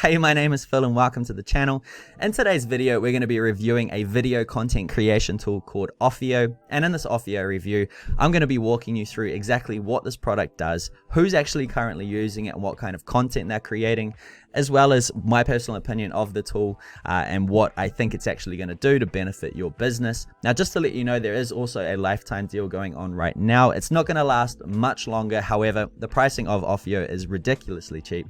Hey, my name is Phil and welcome to the channel. In today's video, we're going to be reviewing a video content creation tool called OFFEO. And in this OFFEO review, I'm going to be walking you through exactly what this product does, who's actually currently using it and what kind of content they're creating, as well as my personal opinion of the tool and what I think it's actually going to do to benefit your business. Now, just to let you know, there is also a lifetime deal going on right now. It's not going to last much longer. However, the pricing of OFFEO is ridiculously cheap.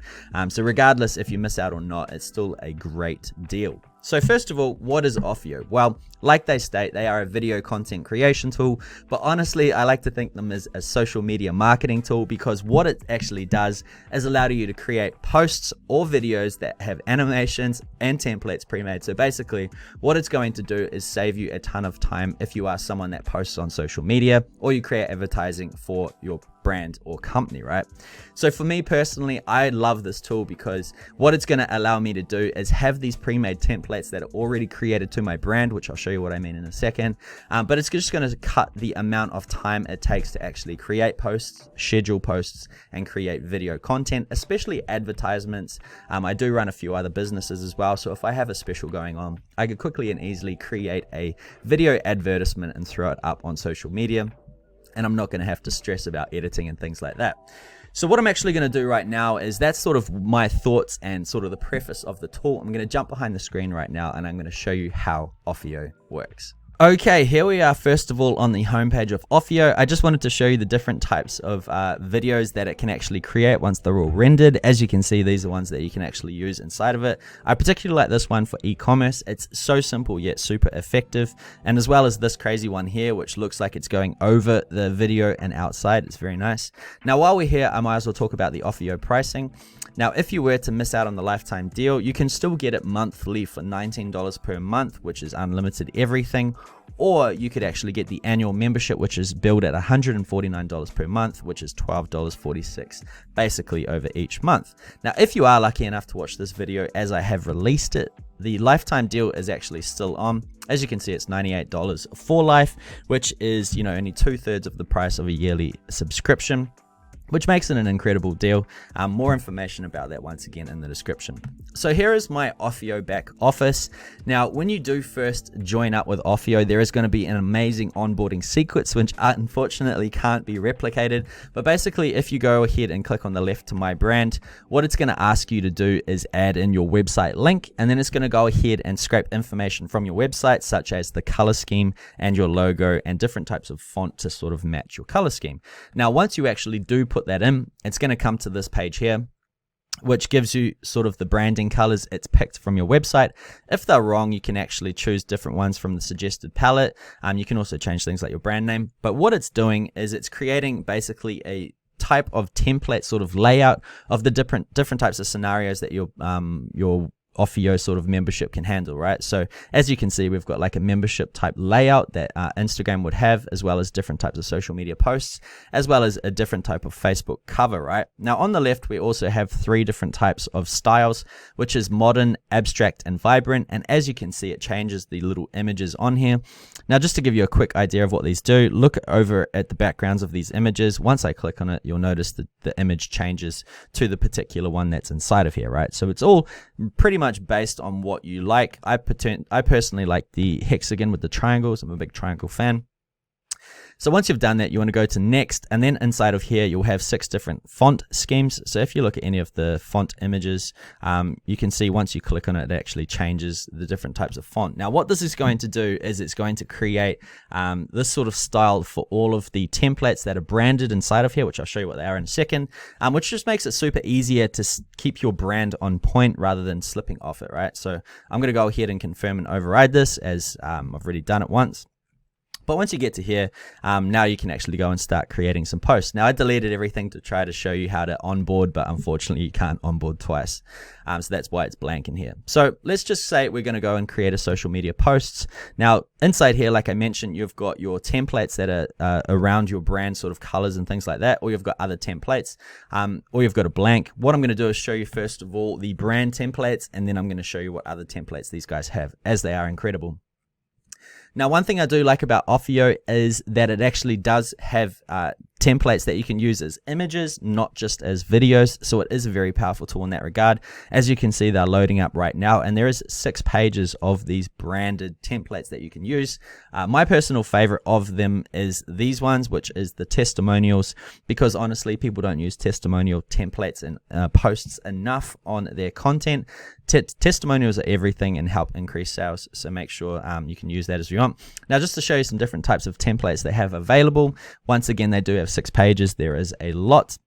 So regardless if you miss out or not, it's still a great deal. So first of all, what is OFFEO? Well, like they state, they are a video content creation tool, but honestly, I like to think them as a social media marketing tool because what it actually does is allow you to create posts or videos that have animations and templates pre-made. So basically, what it's going to do is save you a ton of time if you are someone that posts on social media or you create advertising for your brand or company, right? So for me personally, I love this tool because what it's going to allow me to do is have these pre-made templates that are already created to my brand, which I'll show you what I mean in a second. But it's just going to cut the amount of time it takes to actually create posts, schedule posts, and create video content, especially advertisements. I do run a few other businesses as well. So if I have a special going on, I could quickly and easily create a video advertisement and throw it up on social media. And I'm not going to have to stress about editing and things like that. So what I'm actually going to do right now is that's sort of my thoughts and sort of the preface of the tool. I'm going to jump behind the screen right now and I'm going to show you how OFFEO works. Okay, here we are first of all on the homepage of OFFEO. I just wanted to show you the different types of videos that it can actually create once they're all rendered. As you can see, these are ones that you can actually use inside of it. I particularly like this one for e-commerce. It's so simple yet super effective. And as well as this crazy one here, which looks like it's going over the video and outside. It's very nice. Now, while we're here, I might as well talk about the OFFEO pricing. Now, if you were to miss out on the lifetime deal, you can still get it monthly for $19 per month, which is unlimited everything. Or you could actually get the annual membership, which is billed at $149 per month, which is $12.46 basically over each month. Now, if you are lucky enough to watch this video as I have released it, the lifetime deal is actually still on. As you can see, it's $98 for life, which is, only 2/3 of the price of a yearly subscription, which makes it an incredible deal. More information about that once again in the description. So here is my OFFEO back office. Now, when you do first join up with OFFEO, there is going to be an amazing onboarding sequence, which unfortunately can't be replicated. But basically, if you go ahead and click on the left to My Brand, what it's going to ask you to do is add in your website link, and then it's going to go ahead and scrape information from your website, such as the color scheme and your logo and different types of font to sort of match your color scheme. Now, once you actually do put that in, it's going to come to this page here, which gives you sort of the branding colors it's picked from your website. If they're wrong, you can actually choose different ones from the suggested palette. You can also change things like your brand name. But what it's doing is it's creating basically a type of template sort of layout of the different types of scenarios that your OFFEO sort of membership can handle, right? So as you can see, we've got like a membership type layout that Instagram would have, as well as different types of social media posts, as well as a different type of Facebook cover, right? Now on the left, we also have 3 different types of styles, which is modern, abstract, and vibrant. And as you can see, it changes the little images on here. Now, just to give you a quick idea of what these do, look over at the backgrounds of these images. Once I click on it, you'll notice that the image changes to the particular one that's inside of here, right? So it's all pretty much based on what you like. I personally like the hexagon with the triangles. I'm a big triangle fan. So once you've done that, you want to go to next, and then inside of here, you'll have 6 different font schemes. So if you look at any of the font images, you can see once you click on it, it actually changes the different types of font. Now, what this is going to do is it's going to create this sort of style for all of the templates that are branded inside of here, which I'll show you what they are in a second, which just makes it super easier to keep your brand on point rather than slipping off it, right? So I'm going to go ahead and confirm and override this as I've already done it once. But once you get to here, now you can actually go and start creating some posts. Now, I deleted everything to try to show you how to onboard, but unfortunately you can't onboard twice. So that's why it's blank in here. So let's just say we're going to go and create a social media posts. Now, inside here, like I mentioned, you've got your templates that are around your brand sort of colors and things like that, or you've got other templates, or you've got a blank. What I'm going to do is show you first of all the brand templates, and then I'm going to show you what other templates these guys have, as they are incredible. Now, one thing I do like about OFFEO is that it actually does have templates that you can use as images, not just as videos. So it is a very powerful tool in that regard. As you can see, they're loading up right now, and there is 6 pages of these branded templates that you can use. My personal favorite of them is these ones, which is the testimonials, because honestly, people don't use testimonial templates and posts enough on their content. Testimonials are everything and help increase sales, so make sure you can use that as you want. Now, just to show you some different types of templates they have available, once again, they do have 6 pages. There is a lot.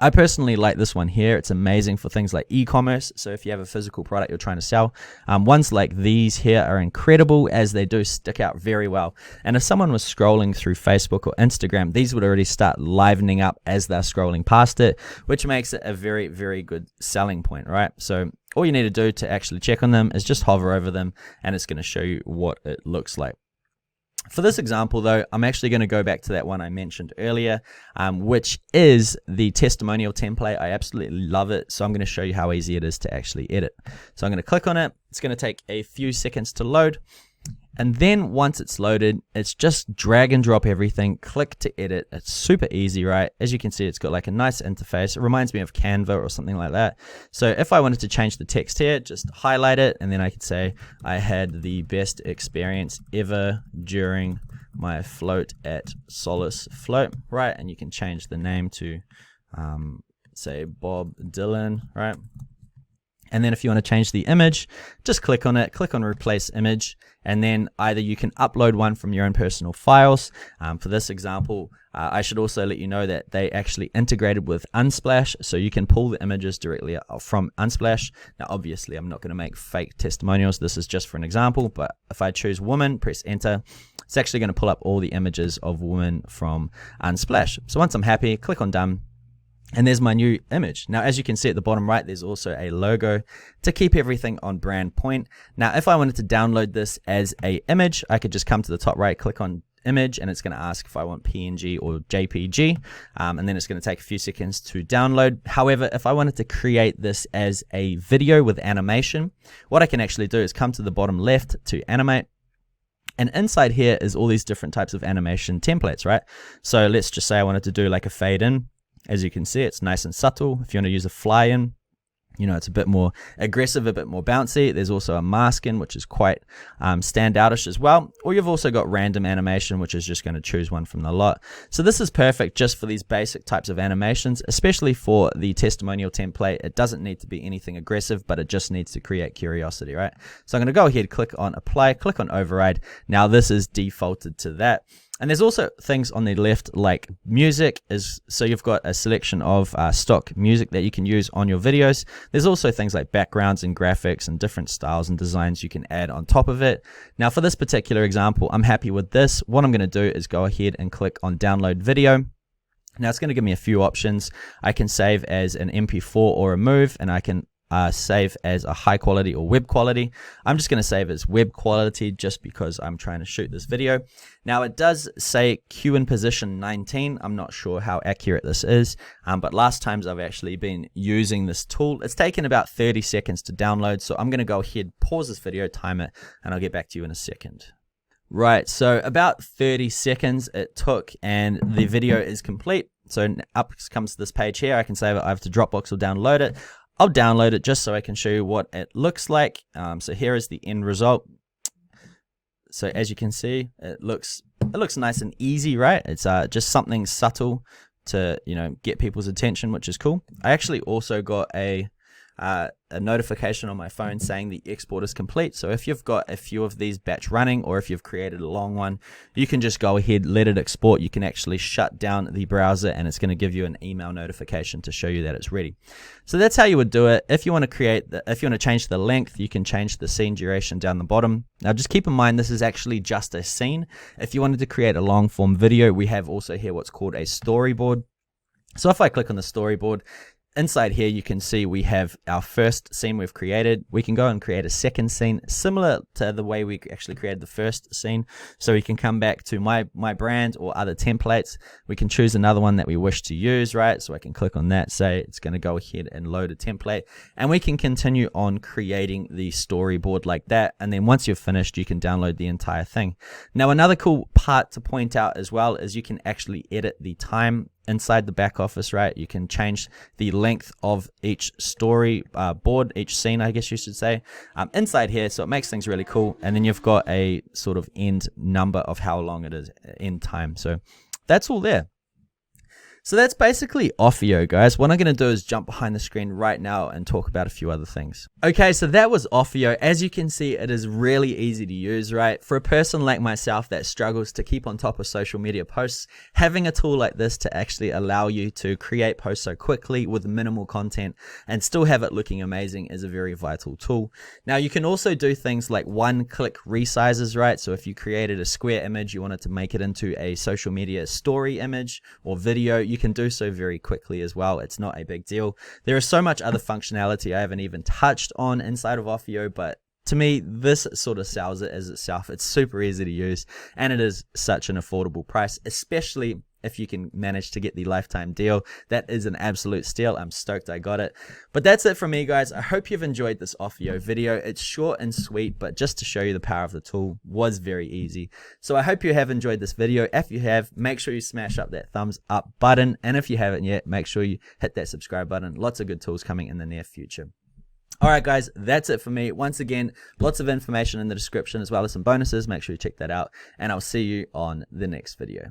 I personally like this one here. It's amazing for things like e-commerce. So if you have a physical product you're trying to sell, ones like these here are incredible, as they do stick out very well. And if someone was scrolling through Facebook or Instagram, these would already start livening up as they're scrolling past it, which makes it a very, very good selling point, right? So all you need to do to actually check on them is just hover over them, and it's going to show you what it looks like. For this example, though, I'm actually going to go back to that one I mentioned earlier, which is the testimonial template. I absolutely love it, so I'm going to show you how easy it is to actually edit. So I'm going to click on it. It's going to take a few seconds to load. And then once it's loaded, it's just drag and drop everything, click to edit. It's super easy, right? As you can see, it's got like a nice interface. It reminds me of Canva or something like that. So if I wanted to change the text here, just highlight it, and then I could say, I had the best experience ever during my float at Solace Float, right? And you can change the name to, say, Bob Dylan, right? And then if you want to change the image, just click on it, click on replace image, and then either you can upload one from your own personal files. For this example, I should also let you know that they actually integrated with Unsplash, so you can pull the images directly from Unsplash. Now, obviously, I'm not going to make fake testimonials. This is just for an example, but if I choose woman, press enter, it's actually going to pull up all the images of women from Unsplash. So once I'm happy, click on done. And there's my new image. Now, as you can see at the bottom right, there's also a logo to keep everything on brand point. Now, if I wanted to download this as an image, I could just come to the top right, click on image, and it's going to ask if I want PNG or JPG, and then it's going to take a few seconds to download. However, if I wanted to create this as a video with animation, what I can actually do is come to the bottom left to animate. And inside here is all these different types of animation templates, right? So let's just say I wanted to do like a fade in. As you can see, it's nice and subtle. If you want to use a fly in, you know, it's a bit more aggressive, a bit more bouncy. There's also a mask in, which is quite standoutish as well. Or you've also got random animation, which is just going to choose one from the lot. So this is perfect just for these basic types of animations, especially for the testimonial template. It doesn't need to be anything aggressive, but it just needs to create curiosity, right? So I'm going to go ahead, click on apply, click on override. Now this is defaulted to that. And there's also things on the left like music, so you've got a selection of stock music that you can use on your videos. There's also things like backgrounds and graphics and different styles and designs you can add on top of it. Now for this particular example, I'm happy with this. What I'm going to do is go ahead and click on download video. Now it's going to give me a few options. I can save as an MP4 or remove, and I can save as a high quality or web quality. I'm just going to save as web quality just because I'm trying to shoot this video. Now it does say Q in position 19. I'm not sure how accurate this is, but last times I've actually been using this tool. It's taken about 30 seconds to download, so I'm going to go ahead, pause this video, time it, and I'll get back to you in a second. Right, so about 30 seconds it took, and the video is complete. So up comes this page here. I can save it either to Dropbox or download it. I'll download it just so I can show you what it looks like. So here is the end result. So as you can see, it looks nice and easy, right? It's just something subtle to, you know, get people's attention, which is cool. I actually also got a notification on my phone saying the export is complete. So if you've got a few of these batch running, or if you've created a long one, you can just go ahead, let it export. You can actually shut down the browser, and it's going to give you an email notification to show you that it's ready. So that's how you would do it. If you want to change the length, you can change the scene duration down the bottom. Now just keep in mind, this is actually just a scene. If you wanted to create a long form video, we have also here what's called a storyboard. So if I click on the storyboard, inside here, you can see we have our first scene we've created. We can go and create a second scene similar to the way we actually created the first scene. So we can come back to my brand or other templates. We can choose another one that we wish to use, right? So I can click on that, say it's going to go ahead and load a template, and we can continue on creating the storyboard like that. And then once you're finished, you can download the entire thing. Now, another cool part to point out as well is you can actually edit the time inside the back office, right? You can change the length of each story board, each scene, I guess you should say, inside here. So it makes things really cool. And then you've got a sort of end number of how long it is, end time. So that's all there. So that's basically OFFEO, guys. What I'm going to do is jump behind the screen right now and talk about a few other things. Okay, so that was OFFEO. As you can see, it is really easy to use, right? For a person like myself that struggles to keep on top of social media posts, having a tool like this to actually allow you to create posts so quickly with minimal content and still have it looking amazing is a very vital tool. Now, you can also do things like one-click resizes, right? So if you created a square image, you wanted to make it into a social media story image or video, you can do so very quickly as well. It's not a big deal. There is so much other functionality I haven't even touched on inside of OFFEO, but to me, this sort of sells it as itself. It's super easy to use, and it is such an affordable price, especially if you can manage to get the lifetime deal. That is an absolute steal. I'm stoked I got it. But that's it from me, guys. I hope you've enjoyed this OFFEO video. It's short and sweet, but just to show you the power of the tool was very easy. So I hope you have enjoyed this video. If you have, make sure you smash up that thumbs up button. And if you haven't yet, make sure you hit that subscribe button. Lots of good tools coming in the near future. All right, guys, that's it for me. Once again, lots of information in the description as well as some bonuses. Make sure you check that out, and I'll see you on the next video.